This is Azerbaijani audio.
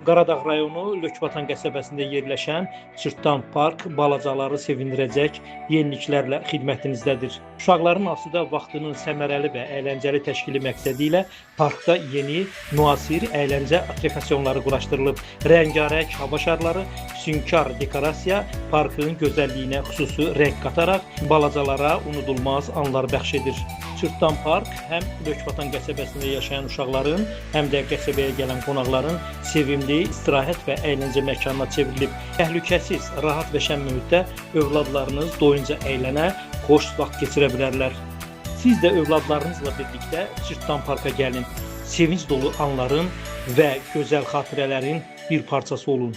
Qaradağ rayonu Lökbatan qəsəbəsində yerləşən Cırtdan Park balacaları sevindirəcək yeniliklərlə xidmətinizdədir. Uşaqların asudə vaxtının səmərəli və əyləncəli təşkili məqsədi ilə parkda yeni, müasir əyləncə attraksionları quraşdırılıb. Rəngarəng hava şarları, füsunkar dekorasiya parkın gözəlliyinə xüsusi rəng qataraq balacalara unudulmaz anlar bəxş edir. Cırtdan Park həm Lökbatan qəsəbəsində yaşayan uşaqların, həm də qəsəbəyə gələn qonaqların sevimli istirahət və əyləncə məkanına çevrilib. Təhlükəsiz, rahat və şən mühitdə övladlarınız doyunca əylənə, xoş vaxt keçirə bilərlər. Siz də övladlarınızla birlikdə Cırtdan Parka gəlin. Sevinç dolu anların və gözəl xatirələrin bir parçası olun.